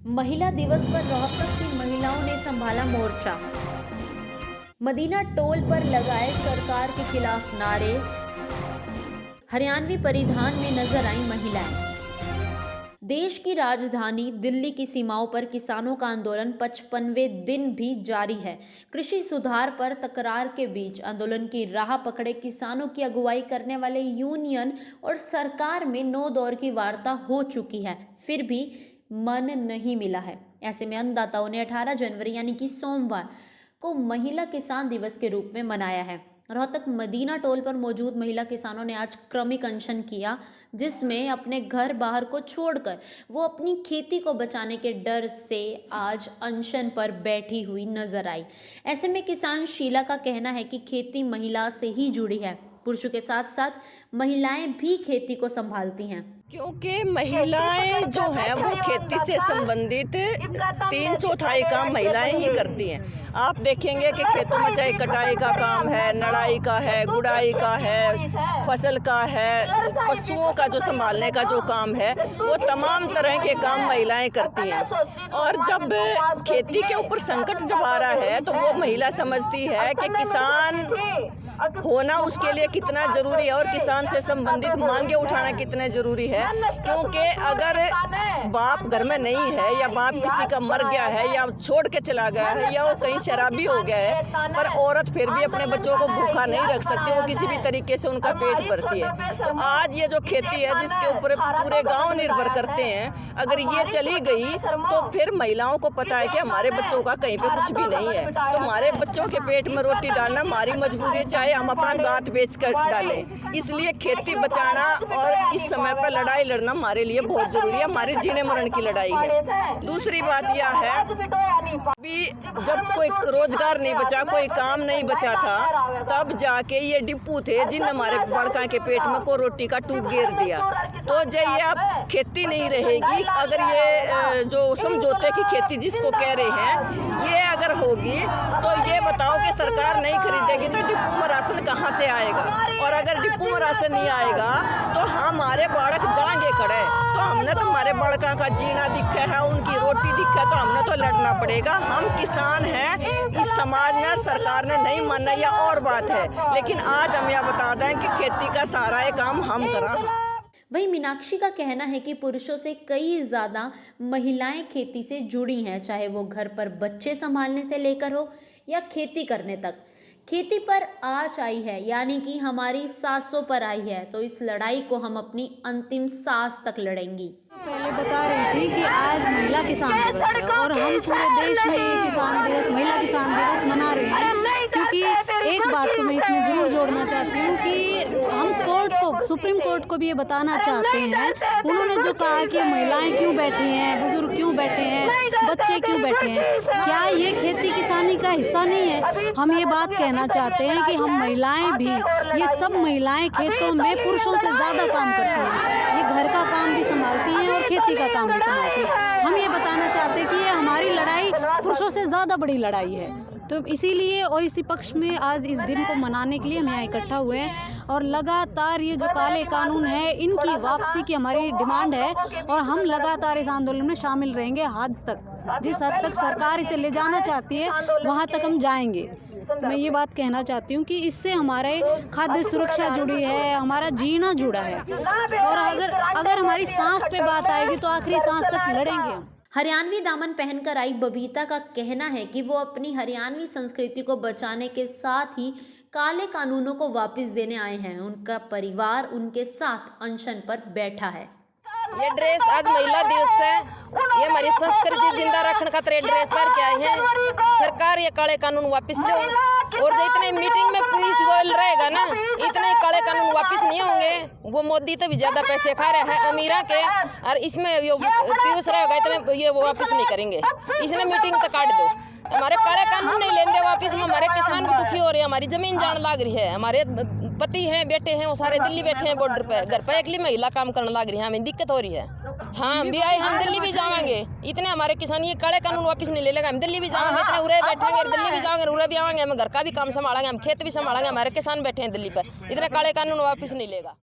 महिला दिवस पर रोहतक की महिलाओं ने संभाला मोर्चा। मदीना टोल पर लगाए सरकार के खिलाफ नारे। हरियाणवी परिधान में नजर आई महिलाएं। देश की राजधानी दिल्ली की सीमाओं पर किसानों का आंदोलन 55वें दिन भी जारी है। कृषि सुधार पर तकरार के बीच आंदोलन की राह पकड़े किसानों की अगुवाई करने वाले यूनियन और सरकार में 9 दौर की वार्ता हो चुकी है, फिर भी मन नहीं मिला है। ऐसे में अन्नदाताओं ने 18 जनवरी यानी कि सोमवार को महिला किसान दिवस के रूप में मनाया है। रोहतक मदीना टोल पर मौजूद महिला किसानों ने आज क्रमिक अनशन किया, जिसमें अपने घर बाहर को छोड़कर वो अपनी खेती को बचाने के डर से आज अनशन पर बैठी हुई नजर आई। ऐसे में किसान शीला का कहना है कि खेती महिला से ही जुड़ी है। पुरुषों के साथ साथ महिलाएं भी खेती को संभालती हैं, क्योंकि महिलाएं जो हैं वो खेती से संबंधित 3/4 काम महिलाएं ही करती हैं। आप देखेंगे कि खेतों में चाहे कटाई का काम है, नड़ाई का है, गुड़ाई का है, फसल का है, पशुओं का जो संभालने का जो काम है, वो तमाम तरह के काम महिलाएं करती हैं। और जब खेती के ऊपर संकट जब आ रहा है तो वो महिला समझती है कि किसान होना उसके लिए कितना ज़रूरी है और किसान से संबंधित मांगे उठाना कितना ज़रूरी है। क्योंकि अगर बाप घर में नहीं है या बाप किसी का मर गया है या छोड़ के चला गया है या वो कहीं शराबी हो गया है, पर औरत फिर भी अपने बच्चों को भूखा नहीं रख सकती, वो किसी भी तरीके से उनका पेट भरती है। तो आज ये जो खेती है जिसके ऊपर पूरे गाँव निर्भर करते हैं, अगर ये चली गई तो फिर महिलाओं को पता है कि हमारे बच्चों का कहीं पे कुछ भी नहीं है। तो हमारे बच्चों के पेट में रोटी डालना हमारी मजबूरी है, चाहे हम अपना गांठ बेच कर डालें। इसलिए खेती बचाना और इस समय पर लड़ाई लड़ना हमारे लिए बहुत जरूरी है, हमारे जीने मरण की लड़ाई है। दूसरी बात यह है, अभी जब कोई रोजगार नहीं बचा, कोई काम नहीं बचा था, तब जाके ये डिपू थे जिन हमारे बड़का के पेट में को रोटी का टूक घेर दिया। तो जब ये अब खेती नहीं रहेगी, अगर ये जो समझौते की खेती जिसको कह रहे हैं ये अगर होगी, तो ये बताओ कि सरकार नहीं खरीदेगी तो डिपू में राशन कहाँ से आएगा? और अगर डिपू में राशन नहीं आएगा तो हमारे बालक जाएंगे खड़े। तो हमने तो हमारे बड़का का जीना दिखा है, उनकी रोटी दिखा, तो हमने तो लड़ना पड़ेगा। हम किसान हैं, इस समाज ने सरकार ने नहीं माना यह और बात है, लेकिन आज हम यह बता दें कि खेती का सारा ये काम हम करा। वहीं मीनाक्षी का कहना है कि पुरुषों से कई ज्यादा महिलाएं खेती से जुड़ी हैं, चाहे वो घर पर बच्चे संभालने से लेकर हो या खेती करने तक। खेती पर आँच आई है, यानी कि हमारी सांसों पर आई है, तो इस लड़ाई को हम अपनी अंतिम सांस तक लड़ेंगी। पहले बता रही थी कि आज महिला किसान दिवस है और हम पूरे देश में किसान दिवस, महिला किसान दिवस मना रहे हैं। क्योंकि एक बात तो मैं इसमें जरूर जोड़ना चाहती हूँ कि हम कोर्ट को, सुप्रीम कोर्ट को भी ये बताना चाहते हैं। उन्होंने जो कहा कि महिलाएं क्यों बैठी हैं, बुजुर्ग क्यों बैठे हैं, बच्चे क्यों बैठे हैं, क्या ये खेती किसानी का हिस्सा नहीं है? हम ये बात कहना चाहते हैं कि हम महिलाएं भी, ये सब महिलाएं खेतों में पुरुषों से ज़्यादा काम करती हैं। ये घर का काम भी संभालती हैं और खेती का काम भी संभालती हैं। हम ये बताना चाहते हैं कि ये हमारी लड़ाई पुरुषों से ज़्यादा बड़ी लड़ाई है। तो इसीलिए और इसी पक्ष में आज इस दिन को मनाने के लिए हम यहाँ इकट्ठा हुए हैं और लगातार ये जो काले कानून है इनकी वापसी की हमारी डिमांड है और हम लगातार इस आंदोलन में शामिल रहेंगे हद तक। जिस हद तक सरकार इसे ले जाना चाहती है वहाँ तक हम जाएंगे। तो मैं ये बात कहना चाहती हूँ कि इससे हमारे खाद्य सुरक्षा जुड़ी है, हमारा जीना जुड़ा है और अगर हमारी सांस पे बात आएगी तो आखिरी सांस तक लड़ेंगे हम। हरियाणवी दामन पहनकर आई बबीता का कहना है कि वो अपनी हरियाणवी संस्कृति को बचाने के साथ ही काले कानूनों को वापस देने आए हैं। उनका परिवार उनके साथ अनशन पर बैठा है। ये ड्रेस आज महिला दिवस है, ये हमारी संस्कृति जिंदा रखने का ड्रेस पर क्या है। सरकार ये काले कानून वापस लो और जो इतने मीटिंग में पुलिस गोयल रहेगा ना, इतने काले कानून वापस नहीं होंगे। वो मोदी तो भी ज्यादा पैसे खा रहे हैं अमीरा के, और इसमें ये पीयूष रहेगा इतने ये वो वापस नहीं करेंगे। इसने मीटिंग तो काट दो, हमारे काले कानून नहीं लेंगे वापस में। हमारे किसान भी दुखी हो रहे हैं, हमारी जमीन जान लाग रही है, हमारे पति हैं, बेटे हैं, वो सारे दिल्ली बैठे हैं बॉर्डर पे, घर पे अकेली महिला काम करने लग रही है, हमें दिक्कत हो रही है। हाँ हम भी आए, हम दिल्ली भी जाएंगे। इतने हमारे किसान ये काले कानून वापस नहीं ले लेगा, हम दिल्ली भी जाएंगे, इतने उरे बैठेंगे, दिल्ली भी जाएंगे, उरे भी आएंगे, हम घर का भी काम संभालेंगे, हम खेत भी संभालेंगे, हमारे किसान बैठे हैं दिल्ली पर, इतने काले कानून वापस नहीं लेगा।